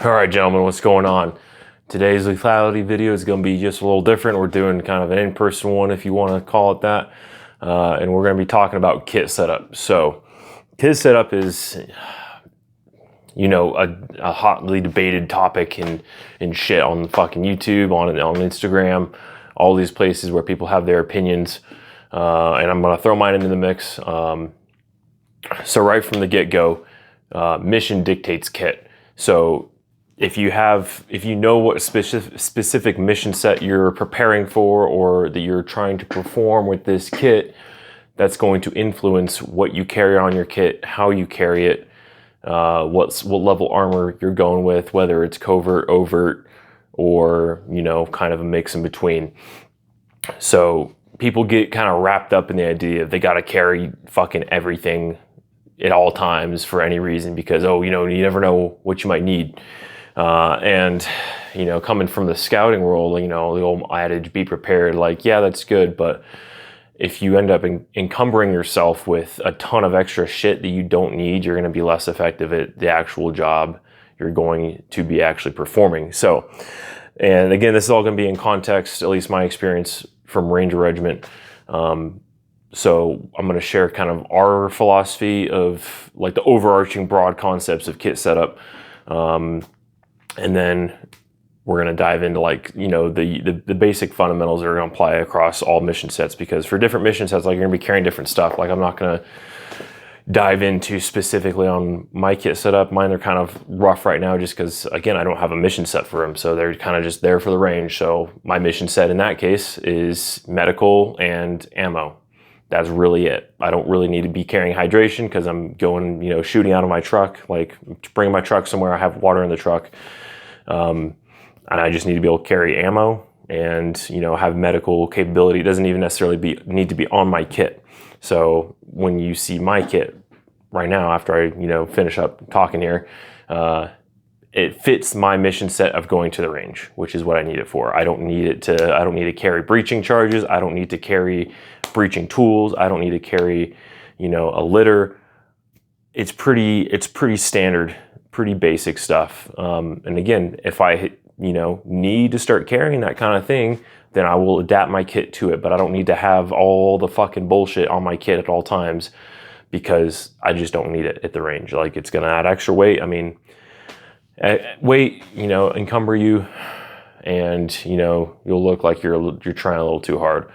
All right, gentlemen, what's going on? Today's lethality video is going to be just a little different. We're doing kind of an in-person one, if you want to call it that. And we're going to be talking about kit setup. So kit setup is, you know, a hotly debated topic and shit on fucking YouTube, on Instagram, all these places where people have their opinions. And I'm going to throw mine into the mix. So right from the get-go, mission dictates kit. So if you know what specific mission set you're preparing for or that you're trying to perform with this kit, that's going to influence what you carry on your kit, how you carry it, what level armor you're going with, whether it's covert, overt, or, you know, kind of a mix in between. So people get kind of wrapped up in the idea of they got to carry fucking everything at all times for any reason because, oh, you know, you never know what you might need. And, you know, coming from the scouting world, you know, the old adage, be prepared, like, yeah, that's good. But if you end up encumbering yourself with a ton of extra shit that you don't need, you're going to be less effective at the actual job you're going to be actually performing. So, and again, this is all going to be in context, at least my experience from Ranger Regiment. So I'm going to share kind of our philosophy of like the overarching broad concepts of kit setup. And then we're going to dive into, like, you know, the basic fundamentals that are going to apply across all mission sets, because for different mission sets, like, you're going to be carrying different stuff. Like, I'm not going to dive into specifically on my kit setup. Mine are kind of rough right now just because, again, I don't have a mission set for them. So they're kind of just there for the range. So my mission set in that case is medical and ammo. That's really it. I don't really need to be carrying hydration because I'm going, you know, shooting out of my truck, like bringing my truck somewhere. I have water in the truck. And I just need to be able to carry ammo and, you know, have medical capability. It doesn't even necessarily need to be on my kit. So when you see my kit right now, after I, you know, finish up talking here, it fits my mission set of going to the range, which is what I need it for. I don't need to carry breaching charges. I don't need to carry breaching tools. I don't need to carry, you know, a litter. It's pretty standard, pretty basic stuff. And again, if I, you know, need to start carrying that kind of thing, then I will adapt my kit to it. But I don't need to have all the fucking bullshit on my kit at all times because I just don't need it at the range. Like, it's going to add extra weight. I mean, weight, you know, encumber you, and, you know, you'll look like you're trying a little too hard.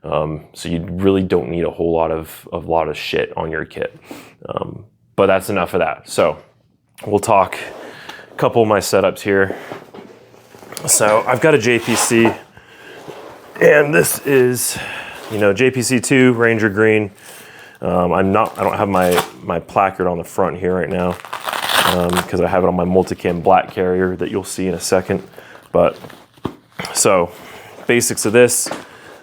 So you really don't need a whole lot of shit on your kit. But that's enough of that. So we'll talk a couple of my setups here. So I've got a JPC, and this is, you know, JPC2 Ranger Green. I don't have my placard on the front here right now because I have it on my multicam black carrier that you'll see in a second. But so basics of this.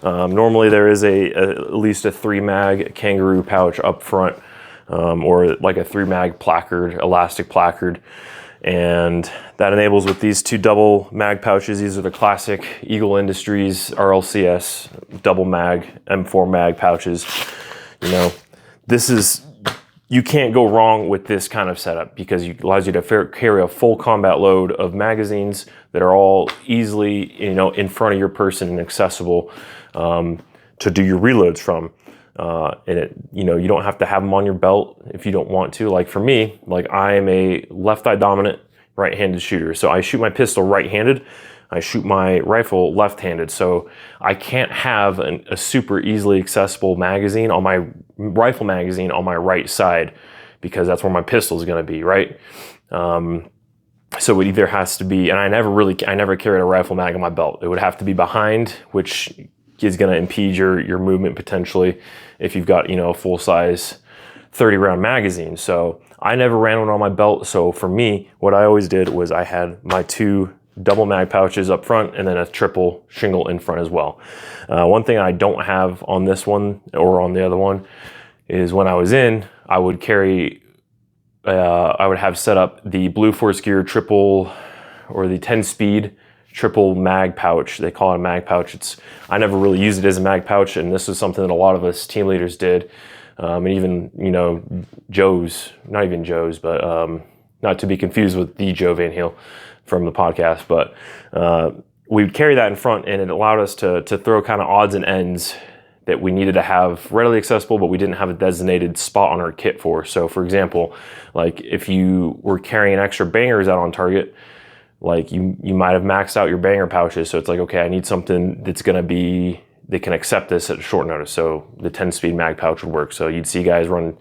Normally there is at least a 3-mag kangaroo pouch up front, or like a 3-mag placard, elastic placard. And that enables with these 2 double mag pouches. These are the classic Eagle Industries RLCS double mag, M4 mag pouches. You know, you can't go wrong with this kind of setup because it allows you to carry a full combat load of magazines that are all easily, you know, in front of your person and accessible to do your reloads from. And it, you know, you don't have to have them on your belt if you don't want to. Like for me, like I am a left eye dominant right-handed shooter. So I shoot my pistol right-handed. I shoot my rifle left-handed. So I can't have a super easily accessible magazine on my rifle magazine on my right side because that's where my pistol is going to be, right? So it either has to be, and I never carried a rifle mag on my belt. It would have to be behind, which is going to impede your movement potentially if you've got, you know, a full-size 30-round magazine. So I never ran one on my belt. So for me, what I always did was I had my 2 double mag pouches up front and then a triple shingle in front as well. One thing I don't have on this one or on the other one is when I was in, I would carry, I would have set up the Blue Force Gear triple, or the 10-speed triple mag pouch. They call it a mag pouch. I never really used it as a mag pouch, and this is something that a lot of us team leaders did. And even, you know, not even Joe's, but not to be confused with the Joe Van Heel from the podcast, but we would carry that in front, and it allowed us to throw kind of odds and ends that we needed to have readily accessible, but we didn't have a designated spot on our kit for. So for example, like if you were carrying extra bangers out on target, like you might have maxed out your banger pouches. So it's like, okay, I need something that's gonna be, that can accept this at short notice. So the 10-speed mag pouch would work. So you'd see guys run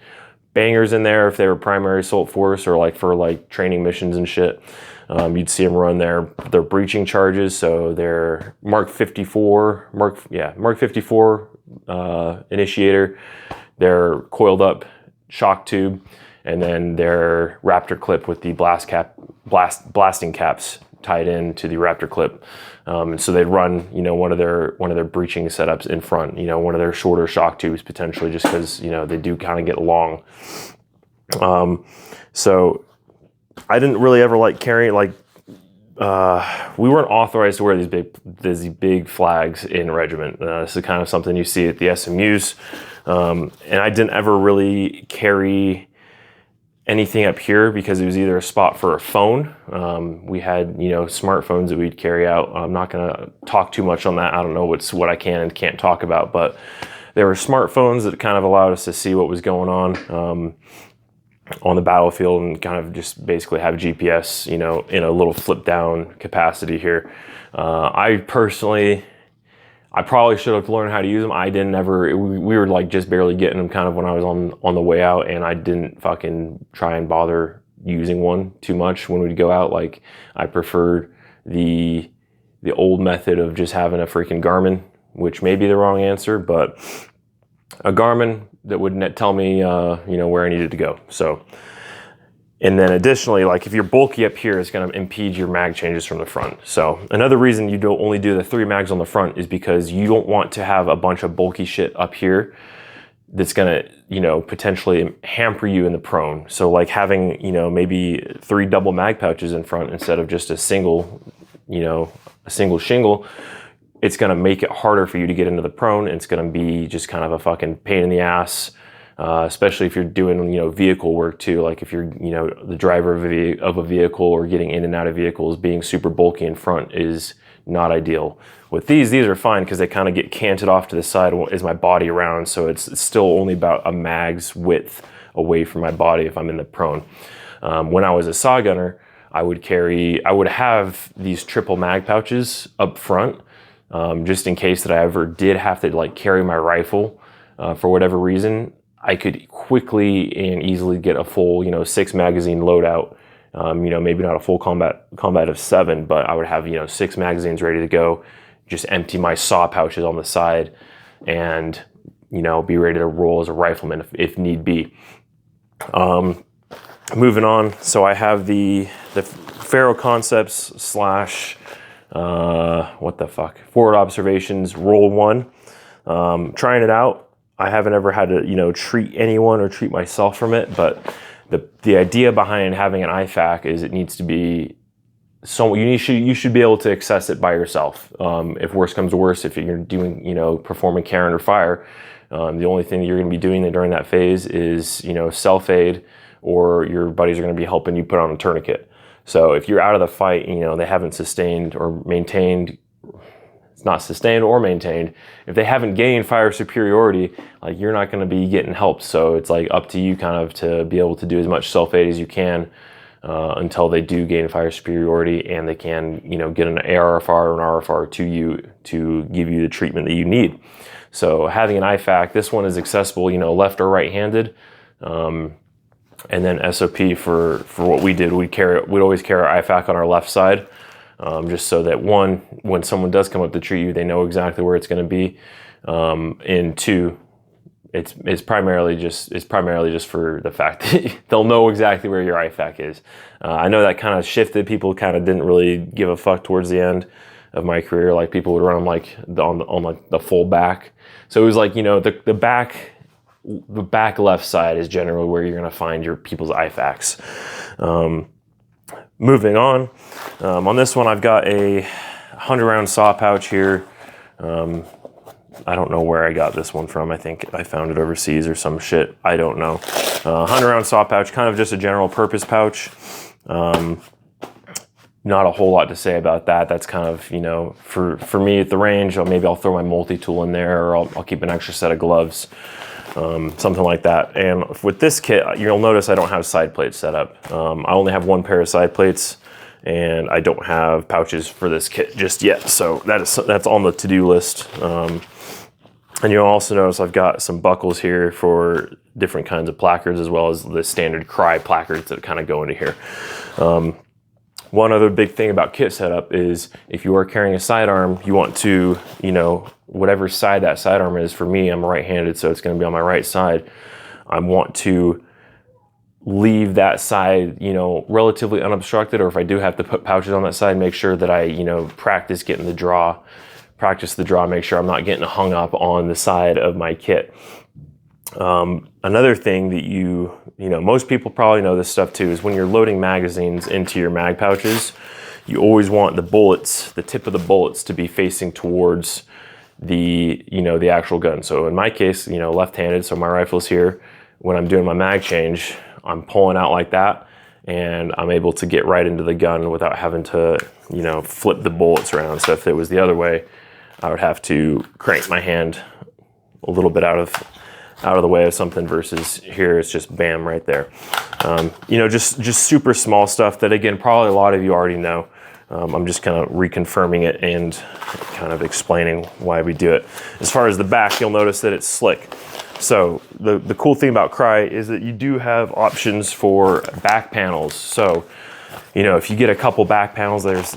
bangers in there if they were primary assault force or like for like training missions and shit. You'd see them run their breaching charges. So their Mark 54 initiator, their coiled up shock tube, and then their Raptor clip with the blasting caps tied into the Raptor clip. And so they'd run, you know, one of their breaching setups in front, you know, one of their shorter shock tubes potentially, just because, you know, they do kind of get long. So I didn't really ever like carrying, like, we weren't authorized to wear these big flags in regiment. This is kind of something you see at the SMUs. And I didn't ever really carry anything up here because it was either a spot for a phone. We had, you know, smartphones that we'd carry out. I'm not gonna talk too much on that. I don't know what I can and can't talk about, but there were smartphones that kind of allowed us to see what was going on the battlefield and kind of just basically have GPS, you know, in a little flip down capacity here. I probably should have learned how to use them. I didn't ever, we were like just barely getting them kind of when I was on the way out, and I didn't fucking try and bother using one too much when we'd go out. Like I preferred the old method of just having a freaking Garmin, which may be the wrong answer, but a Garmin that would tell me, you know, where I needed to go. So, and then additionally, like if you're bulky up here, it's going to impede your mag changes from the front. So another reason you don't only do the 3 mags on the front is because you don't want to have a bunch of bulky shit up here that's going to, you know, potentially hamper you in the prone. So like having, you know, maybe 3 double mag pouches in front instead of just a single, you know, a single shingle, it's going to make it harder for you to get into the prone. It's going to be just kind of a fucking pain in the ass, especially if you're doing, you know, vehicle work too. Like if you're, you know, the driver of a vehicle or getting in and out of vehicles, being super bulky in front is not ideal. With these are fine because they kind of get canted off to the side as my body around. So it's still only about a mag's width away from my body if I'm in the prone. When I was a saw gunner, I would have these triple mag pouches up front. Just in case that I ever did have to like carry my rifle for whatever reason, I could quickly and easily get a full, you know, 6 magazine loadout. You know, maybe not a full combat of 7, but I would have, you know, 6 magazines ready to go. Just empty my saw pouches on the side, and you know, be ready to roll as a rifleman if need be. Moving on, so I have the Faro Concepts / Forward Observations Roll 1. Trying it out. I haven't ever had to, you know, treat anyone or treat myself from it, but the idea behind having an IFAK is it needs to be so you should be able to access it by yourself. If worse comes to worse, if you're doing, you know, performing care under fire, the only thing that you're going to be doing during that phase is, you know, self-aid, or your buddies are going to be helping you put on a tourniquet. So if you're out of the fight, you know, they haven't sustained or maintained, it's not sustained or maintained. If they haven't gained fire superiority, like you're not going to be getting help. So it's like up to you kind of to be able to do as much self-aid as you can until they do gain fire superiority and they can, you know, get an ARFR or an RFR to you to give you the treatment that you need. So having an IFAK, this one is accessible, you know, left or right-handed. And then SOP for what we did, we'd always carry our IFAK on our left side, just so that one, when someone does come up to treat you, they know exactly where it's going to be. And 2, it's primarily just for the fact that they'll know exactly where your IFAK is. I know that kind of shifted. People kind of didn't really give a fuck towards the end of my career. Like people would run them like on like the full back. So it was like, you know, the back left side is generally where you're going to find your people's IFAKs. Moving on this one, I've got a 100-round saw pouch here. I don't know where I got this one from. I think I found it overseas or some shit. I don't know. 100-round saw pouch, kind of just a general purpose pouch. Not a whole lot to say about that. That's kind of, you know, for me at the range, or maybe I'll throw my multi-tool in there, or I'll keep an extra set of gloves, something like that. And with this kit, you'll notice I don't have side plates set up. I only have one pair of side plates, and I don't have pouches for this kit just yet. So that's on the to-do list. And you'll also notice I've got some buckles here for different kinds of placards, as well as the standard Cry placards that kind of go into here. One other big thing about kit setup is if you are carrying a sidearm, you want to, you know, whatever side that sidearm is. For me, I'm right-handed, so it's going to be on my right side. I want to leave that side, you know, relatively unobstructed, or if I do have to put pouches on that side, make sure that I, you know, practice the draw, make sure I'm not getting hung up on the side of my kit. Another thing that you know, most people probably know this stuff too, is when you're loading magazines into your mag pouches, you always want the bullets, the tip of the bullets, to be facing towards the, you know, the actual gun. So in my case, you know, left-handed, so my rifle's here. When I'm doing my mag change, I'm pulling out like that, and I'm able to get right into the gun without having to, you know, flip the bullets around. So if it was the other way, I would have to crank my hand a little bit out of the way of something, versus here it's just bam right there. You know, just super small stuff that, again, probably a lot of you already know. I'm just kind of reconfirming it and kind of explaining why we do it. As far as the back, you'll notice that it's slick. So the cool thing about Cry is that you do have options for back panels. So, you know, if you get a couple back panels, there's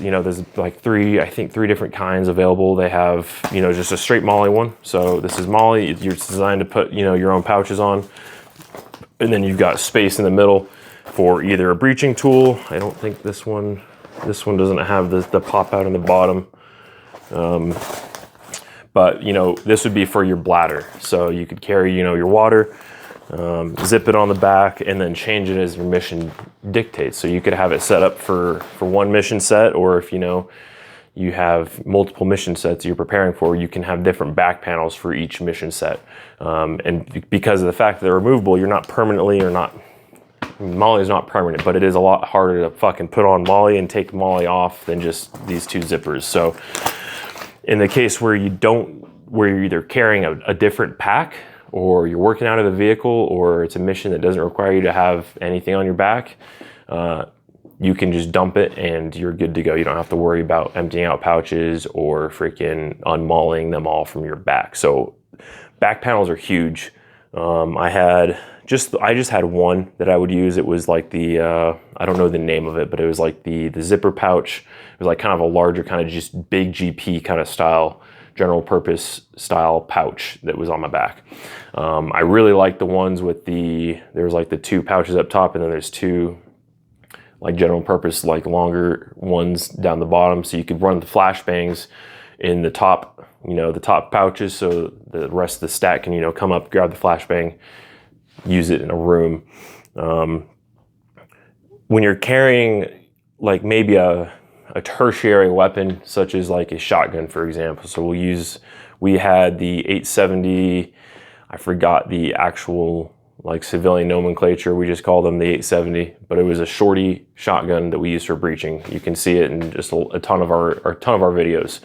like I think three different kinds available. They have, you know, just a straight Molly one. So this is Molly. It's designed to put, you know, your own pouches on. And then you've got space in the middle for either a breaching tool. I don't think this one doesn't have the pop out in the bottom. But, you know, this would be for your bladder. So you could carry, you know, your water, zip it on the back, and then change it as your mission dictates. So you could have it set up for one mission set, or if, you know, you have multiple mission sets you're preparing for, you can have different back panels for each mission set. And because of the fact that they're removable, you're not permanently, Molly is not permanent, but it is a lot harder to fucking put on Molly and take Molly off than just these two zippers. So in the case where you're either carrying a different pack, or you're working out of the vehicle, or it's a mission that doesn't require you to have anything on your back, you can just dump it and you're good to go. You don't have to worry about emptying out pouches or freaking unmauling them all from your back. So back panels are huge. I just had one that I would use. It was like I don't know the name of it, but it was like the zipper pouch. It was like kind of a larger, kind of just big GP kind of style, general purpose style pouch that was on my back. I really like the ones with there's like the two pouches up top, and then there's two like general purpose, like longer ones down the bottom. So you could run the flashbangs in the top, you know, the top pouches. So the rest of the stack can, you know, come up, grab the flashbang, use it in a room. When you're carrying like maybe a tertiary weapon, such as like a shotgun, for example. So we had the 870, I forgot the actual like civilian nomenclature, we just call them the 870, but it was a shorty shotgun that we used for breaching. You can see it in just a ton of our videos.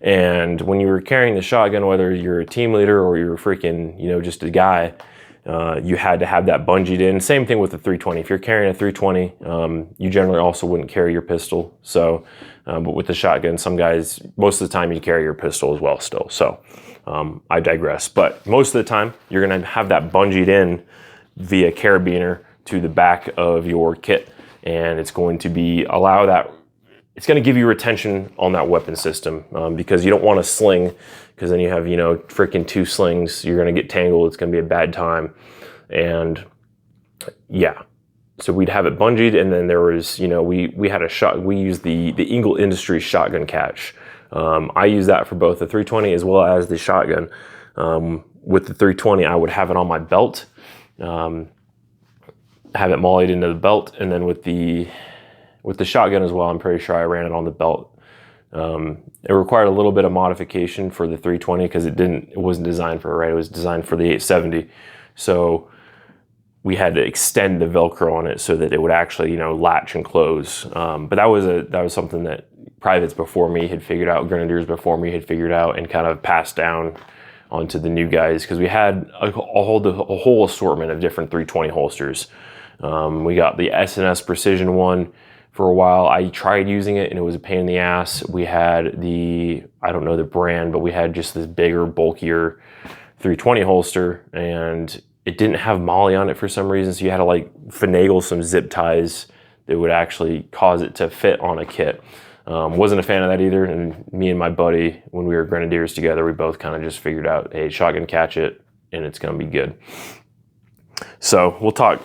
And when you were carrying the shotgun, whether you're a team leader or you're freaking, you know, just a guy, you had to have that bungeed in. Same thing with the 320. If you're carrying a 320, you generally also wouldn't carry your pistol. So, but with the shotgun, some guys, most of the time you carry your pistol as well still. So I digress. But most of the time you're gonna have that bungeed in via carabiner to the back of your kit. And it's going to it's going to give you retention on that weapon system, because you don't want to sling, because then you have, you know, freaking two slings. You're going to get tangled. It's going to be a bad time. And yeah, so we'd have it bungeed, and then there was, you know, we used the Eagle Industries shotgun catch. I use that for both the 320 as well as the shotgun. With the 320, I would have it on my belt, have it mollied into the belt, and then with the shotgun as well, I'm pretty sure I ran it on the belt. It required a little bit of modification for the 320 because it wasn't designed for it, right? It was designed for the 870. So we had to extend the Velcro on it so that it would actually, latch and close. But that was something that privates before me had figured out, grenadiers before me had figured out, and kind of passed down onto the new guys, because we had a whole assortment of different 320 holsters. We got the S&S Precision one for a while. I tried using it and it was a pain in the ass. We had I don't know the brand, but we had just this bigger, bulkier 320 holster, and it didn't have MOLLE on it for some reason, so you had to like finagle some zip ties that would actually cause it to fit on a kit. Wasn't a fan of that either, and me and my buddy, when we were grenadiers together, we both kind of just figured out, hey, shotgun catch it, and it's gonna be good. So we'll talk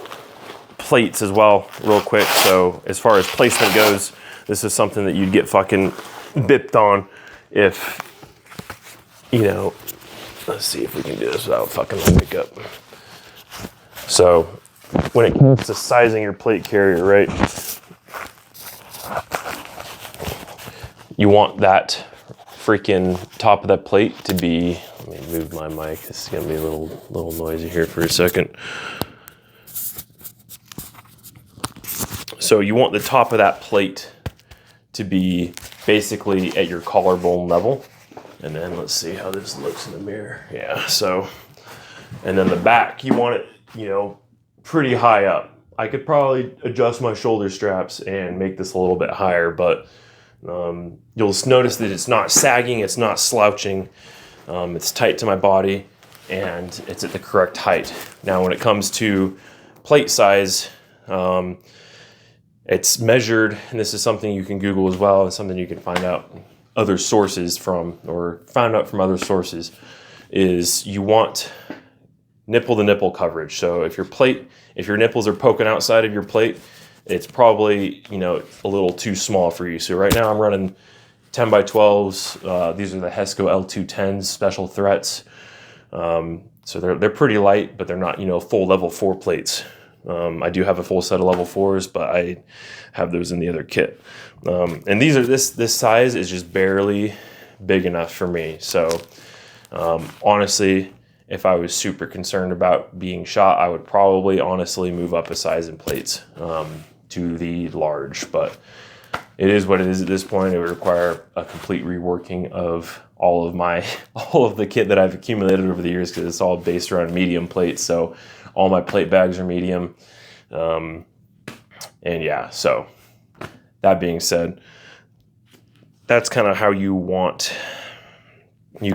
plates as well real quick. So as far as placement goes, this is something that you'd get fucking bipped on if, let's see if we can do this without fucking the makeup. So when it comes to sizing your plate carrier, right, you want that freaking top of that plate to be, let me move my mic, this is gonna be a little noisy here for a second. So you want the top of that plate to be basically at your collarbone level. And then let's see how this looks in the mirror. Yeah, so, and then the back, you want it, pretty high up. I could probably adjust my shoulder straps and make this a little bit higher, but you'll notice that it's not sagging, it's not slouching, it's tight to my body, and it's at the correct height. Now, when it comes to plate size, it's measured, and this is something you can Google as well, and something you can find out other sources from, or find out from other sources, is you want nipple to nipple coverage. So if your nipples are poking outside of your plate, it's probably, a little too small for you. So right now I'm running 10 by 12s. These are the Hesco L210s special threats. So they're pretty light, but they're not, full level 4 plates. I do have a full set of level 4s, but I have those in the other kit. And these are this size is just barely big enough for me. So honestly, if I was super concerned about being shot, I would probably honestly move up a size in plates to the large. But it is what it is at this point. It would require a complete reworking of all of the kit that I've accumulated over the years, because it's all based around medium plates. So all my plate bags are medium. And yeah, so that being said, that's kind of how you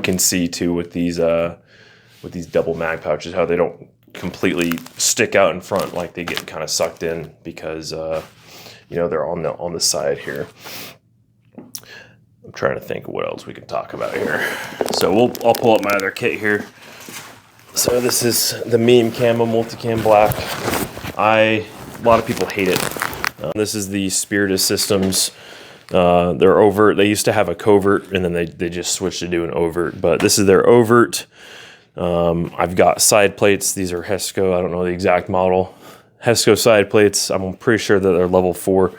can see too with these double mag pouches, how they don't completely stick out in front, like they get kind of sucked in because they're on the side here. I'm trying to think of what else we can talk about here. So I'll pull up my other kit here. So this is the Meme Camo Multicam Black. A lot of people hate it. This is the Spiritus Systems. They're overt. They used to have a covert, and then they just switched to do an overt. But this is their overt. I've got side plates. These are Hesco. I don't know the exact model. Hesco side plates. I'm pretty sure that they're level 4.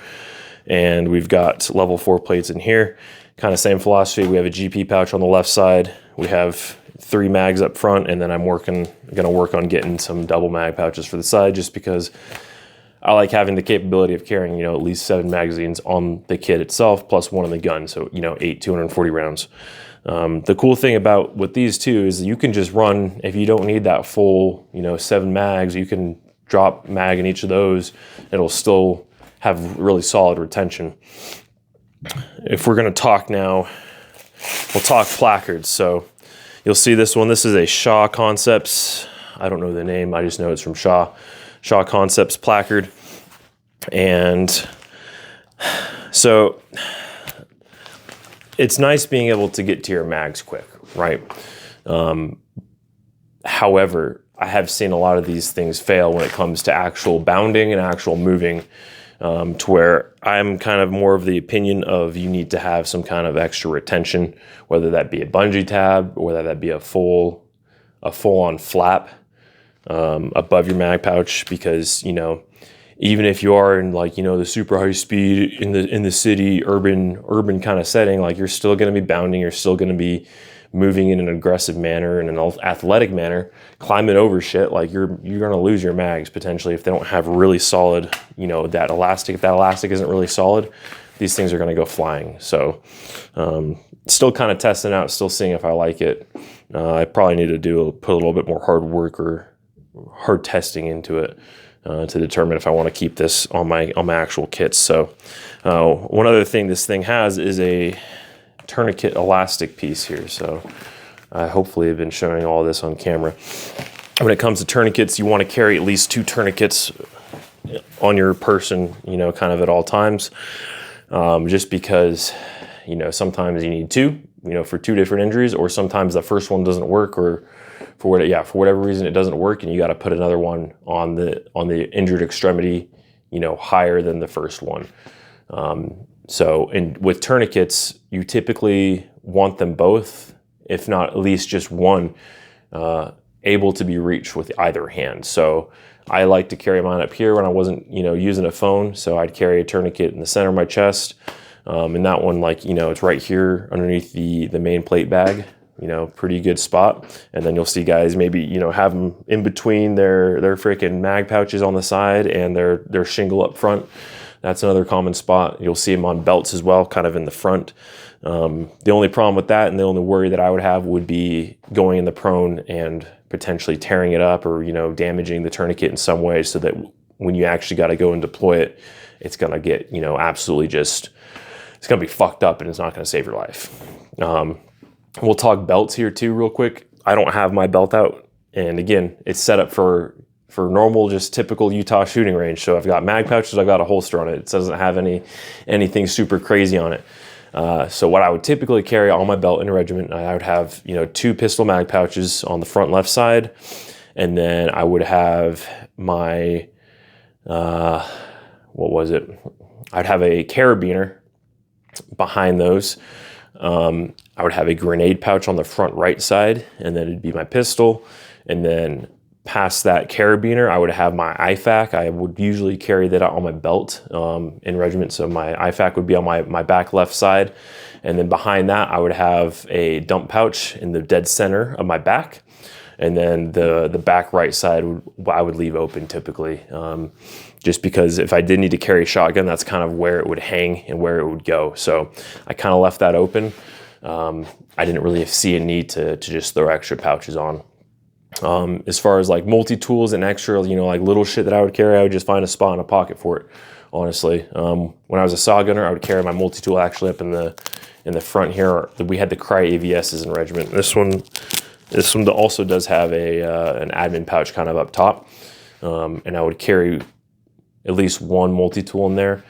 And we've got level 4 plates in here. Kind of same philosophy. We have a GP pouch on the left side. We have 3 mags up front, and then I'm going to work on getting some double mag pouches for the side, just because I like having the capability of carrying, at least 7 magazines on the kit itself, plus 1 in the gun. So, 8 240 rounds. The cool thing about with these two is you can just run, if you don't need that full, 7 mags, you can drop mag in each of those. It'll still have really solid retention. If we're going to talk now, we'll talk placards. So you'll see this one. This is a Shaw Concepts. I don't know the name. I just know it's from Shaw Concepts placard. And so it's nice being able to get to your mags quick, right? However, I have seen a lot of these things fail when it comes to actual bounding and actual moving, to where I'm kind of more of the opinion of you need to have some kind of extra retention, whether that be a bungee tab or whether that be a full-on flap above your mag pouch, because even if you are in the super high speed in the city urban kind of setting, you're still going to be bounding, you're still going to be moving in an aggressive manner, in an athletic manner, climbing over shit, like you're going to lose your mags potentially if they don't have really solid, you know, that elastic. If that elastic isn't really solid, these things are going to go flying. So still kind of testing out, still seeing if I like it. I probably need to put a little bit more hard work or hard testing into it to determine if I want to keep this on my actual kits. So one other thing this thing has is a tourniquet elastic piece here. So I hopefully have been showing all this on camera. When it comes to tourniquets, you want to carry at least 2 tourniquets on your person, you know, kind of at all times, just because, you know, sometimes you need 2, you know, for 2 different injuries, or sometimes the first one doesn't work, or for whatever reason it doesn't work, and you got to put another one on the injured extremity, you know, higher than the first one. So with tourniquets, you typically want them both, if not at least just one, able to be reached with either hand. So I like to carry mine up here when I wasn't, you know, using a phone. So I'd carry a tourniquet in the center of my chest. And that one, like, you know, it's right here underneath the main plate bag, you know, pretty good spot. And then you'll see guys maybe, you know, have them in between their freaking mag pouches on the side and their shingle up front. That's another common spot. You'll see them on belts as well, kind of in the front. The only problem with that, and the only worry that I would have, would be going in the prone and potentially tearing it up, or, you know, damaging the tourniquet in some way, so that when you actually got to go and deploy it, it's going to get, you know, absolutely just, it's going to be fucked up, and it's not going to save your life. We'll talk belts here too real quick. I don't have my belt out. And again, it's set up for normal, just typical Utah shooting range. So I've got mag pouches, I've got a holster on it. It doesn't have anything super crazy on it. So what I would typically carry on my belt in a regiment, I would have, you know, 2 pistol mag pouches on the front left side. And then I would have my, what was it? I'd have a carabiner behind those. I would have a grenade pouch on the front right side, and then it'd be my pistol. And then past that carabiner, I would have my IFAK. I would usually carry that out on my belt in regiment. So my IFAK would be on my back left side. And then behind that, I would have a dump pouch in the dead center of my back. And then the back right side, I would leave open typically. Just because if I did need to carry a shotgun, that's kind of where it would hang and where it would go. So I kind of left that open. I didn't really see a need to just throw extra pouches on. As far as like multi-tools and extra, you know, like little shit that I would carry, I would just find a spot in a pocket for it, honestly. When I was a saw gunner, I would carry my multi-tool actually up in the front here. We had the Cry AVSs in regiment. This one also does have an admin pouch kind of up top. And I would carry at least one multi-tool in there.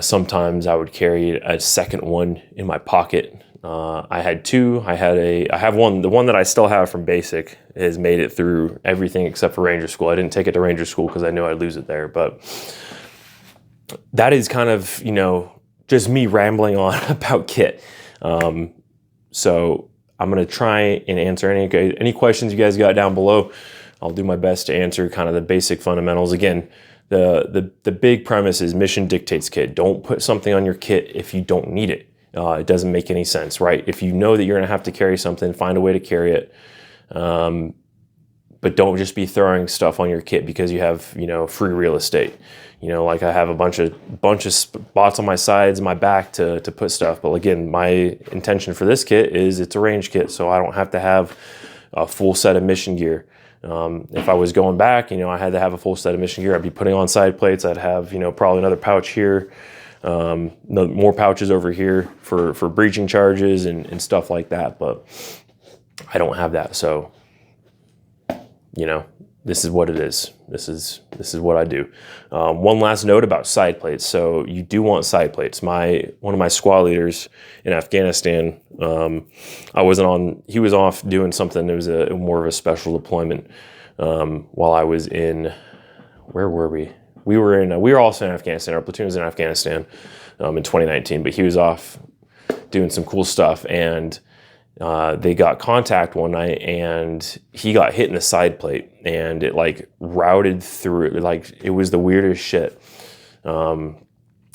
Sometimes I would carry a second one in my pocket. I had 2. I have one. The one that I still have from basic has made it through everything except for Ranger School. I didn't take it to Ranger School because I knew I'd lose it there. But that is kind of, you know, just me rambling on about kit. So I'm going to try and answer any questions you guys got down below. I'll do my best to answer kind of the basic fundamentals. Again, the big premise is mission dictates kit. Don't put something on your kit if you don't need it. It doesn't make any sense, right? If you know that you're going to have to carry something, find a way to carry it. But don't just be throwing stuff on your kit because you have, you know, free real estate. You know, like I have a bunch of spots on my sides, my back to put stuff. But again, my intention for this kit is it's a range kit, so I don't have to have a full set of mission gear. If I was going back, you know, I had to have a full set of mission gear. I'd be putting on side plates. I'd have, you know, probably another pouch here, more pouches over here for breaching charges and stuff like that. But I don't have that. So, you know, this is what it is. This is what I do. One last note about side plates. So you do want side plates. One of my squad leaders in Afghanistan, he was off doing something. It was more of a special deployment. While I was in, where were we? We were also in Afghanistan. Our platoon was in Afghanistan in 2019, but he was off doing some cool stuff, and they got contact one night, and he got hit in the side plate, and it like routed through. Like it was the weirdest shit. It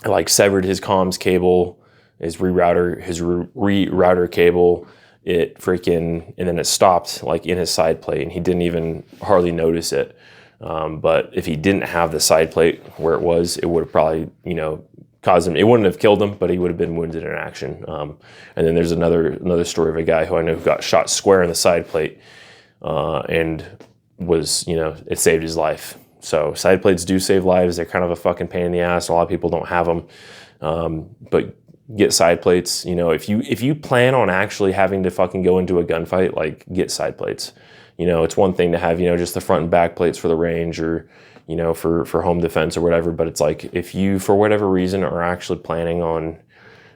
like severed his comms cable, his rerouter cable, it freaking, and then it stopped like in his side plate, and he didn't even hardly notice it. But if he didn't have the side plate where it would have probably, you know, caused him, it wouldn't have killed him, but he would have been wounded in action. And then there's another story of a guy who I know who got shot square in the side plate, and was, you know, it saved his life. So side plates do save lives. They're kind of a fucking pain in the ass. A lot of people don't have them. But get side plates. You know, if you plan on actually having to fucking go into a gunfight, like, get side plates. You know, it's one thing to have, you know, just the front and back plates for the range, or, you know, for home defense or whatever. But it's like, if you, for whatever reason, are actually planning on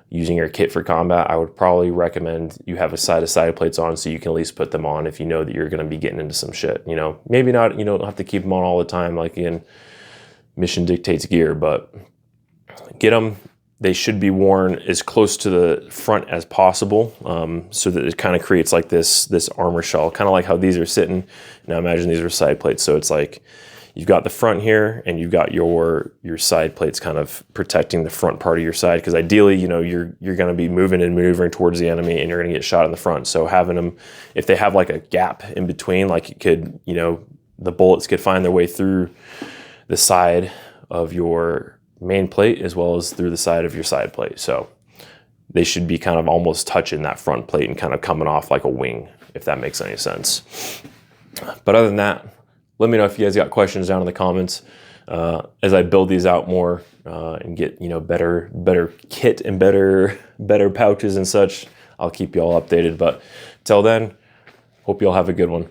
using your kit for combat, I would probably recommend you have a side of side plates on, so you can at least put them on if you know that you're going to be getting into some shit. You know, maybe not, you don't have to keep them on all the time, like, again, mission dictates gear, but get them. They should be worn as close to the front as possible, so that it kind of creates like this armor shell, kind of like how these are sitting. Now imagine these are side plates, so it's like you've got the front here, and you've got your side plates kind of protecting the front part of your side, because ideally, you know, you're going to be moving and maneuvering towards the enemy, and you're going to get shot in the front. So having them, if they have like a gap in between, like, it could, you know, the bullets could find their way through the side of your main plate as well as through the side of your side plate. So they should be kind of almost touching that front plate and kind of coming off like a wing, if that makes any sense. But other than that, let me know if you guys got questions down in the comments. As I build these out more, and get, you know, better kit and better pouches and such, I'll keep you all updated. But till then, hope you all have a good one.